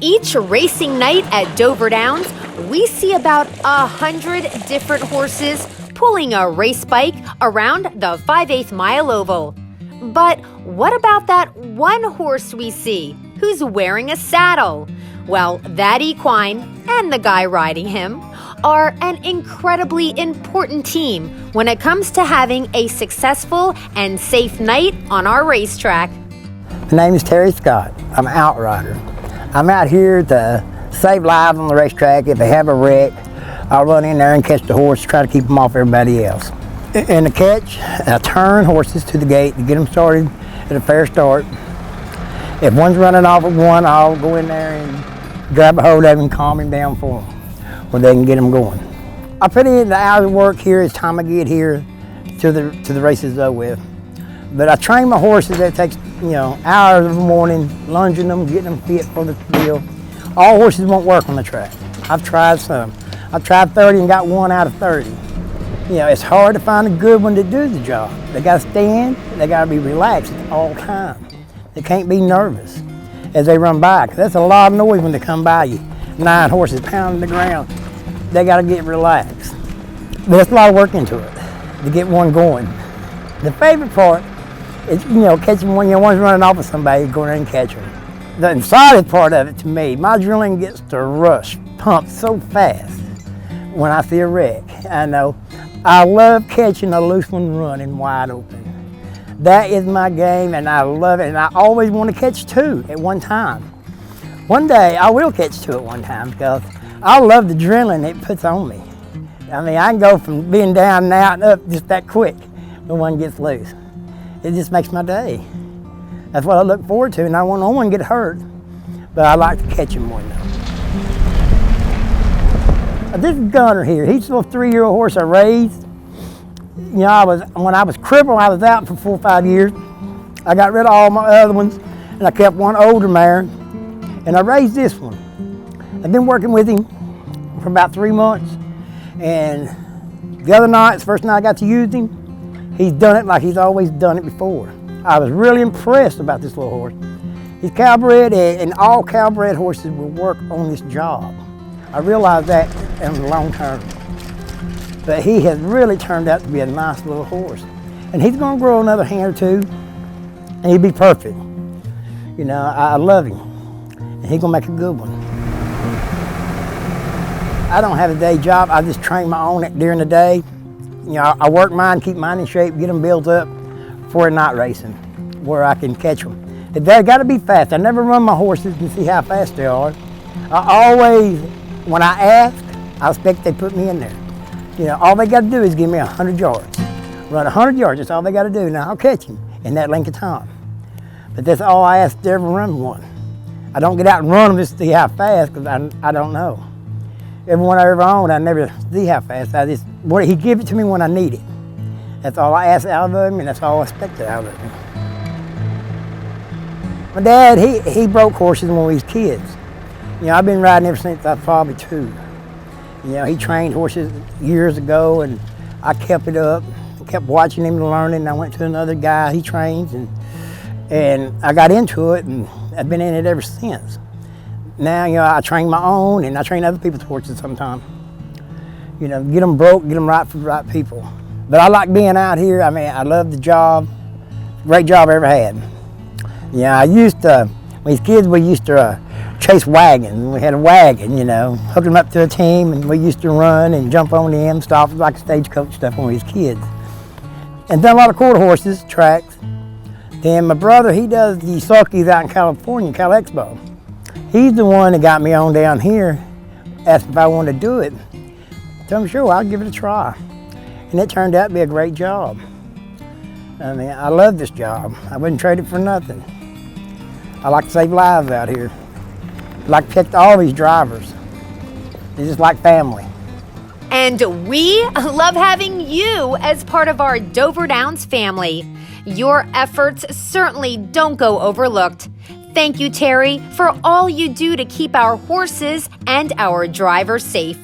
Each racing night at Dover Downs, we see about 100 different horses pulling a race bike around the 5/8 mile oval. But what about that one horse we see who's wearing a saddle? Well, that equine and the guy riding him are an incredibly important team when it comes to having a successful and safe night on our racetrack. My name is Terry Scott. I'm an outrider. I'm out here to save lives on the racetrack. If they have a wreck, I'll run in there and catch the horse, try to keep them off everybody else. In the catch, I turn horses to the gate to get them started at a fair start. If one's running off with one, I'll go in there and grab a hold of him and calm him down for them, where they can get them going. I put in the hours of work here as time I get here to the race is over with. But I train my horses. That takes, hours of the morning, lunging them, getting them fit for the deal. All horses won't work on the track. I've tried some. I've tried 30 and got 1 out of 30. It's hard to find a good one to do the job. They got to stand, they got to be relaxed at all times. They can't be nervous as they run by, because that's a lot of noise when they come by you. 9 horses pounding the ground. They got to get relaxed. But there's a lot of work into it to get one going. The favorite part is, catching one, one's running off with somebody, go in and catch her. The exciting part of it to me, my adrenaline gets to rush, pump so fast when I see a wreck. I love catching a loose one running wide open. That is my game, and I love it, and I always want to catch 2 at one time. One day, I will catch 2 at one time, because I love the adrenaline it puts on me. I can go from being down and out and up just that quick when one gets loose. It just makes my day. That's what I look forward to, and I want no one to get hurt, but I like to catch him more now. This is Gunner here. He's a little 3-year-old horse I raised. When I was crippled, I was out for 4 or 5 years. I got rid of all my other ones, and I kept one older mare, and I raised this one. I've been working with him for about 3 months, and the other night, the first night I got to use him, he's done it like he's always done it before. I was really impressed about this little horse. He's Calbred, and all Calbred horses will work on this job. I realized that in the long term. But he has really turned out to be a nice little horse. And he's going to grow another hand or 2, and he'll be perfect. I love him, and he's going to make a good one. I don't have a day job. I just train my own during the day. I work mine, keep mine in shape, get them built up for a night racing, where I can catch them. They got to be fast. I never run my horses and see how fast they are. I always, when I ask, I expect they put me in there. All they got to do is give me 100 yards. Run 100 yards, that's all they got to do. Now I'll catch him in that length of time. But that's all I ask to ever run one. I don't get out and run them just to see how fast, because I don't know. Everyone I ever owned, I never see how fast. He give it to me when I need it. That's all I ask out of him, and that's all I expected out of him. My dad, he broke horses when we was kids. I've been riding ever since I was probably 2. He trained horses years ago, and I kept it up. I kept watching him and learning. I went to another guy he trains, and I got into it, and I've been in it ever since. Now, I train my own, and I train other people's horses sometimes. Get them broke, get them right for the right people. But I like being out here. I love the job. Great job I ever had. I used to, when we was kids, we used to chase wagons. We had a wagon, hook them up to a team, and we used to run and jump on them, stop like stagecoach stuff when we was kids. And done a lot of quarter horses, tracks. Then my brother, he does the sulkies out in California, Cal Expo. He's the one that got me on down here, asked if I wanted to do it. Told him, sure, I'll give it a try. And it turned out to be a great job. I love this job. I wouldn't trade it for nothing. I like to save lives out here. I like to protect all these drivers. They're just like family. And we love having you as part of our Dover Downs family. Your efforts certainly don't go overlooked. Thank you, Terry, for all you do to keep our horses and our drivers safe.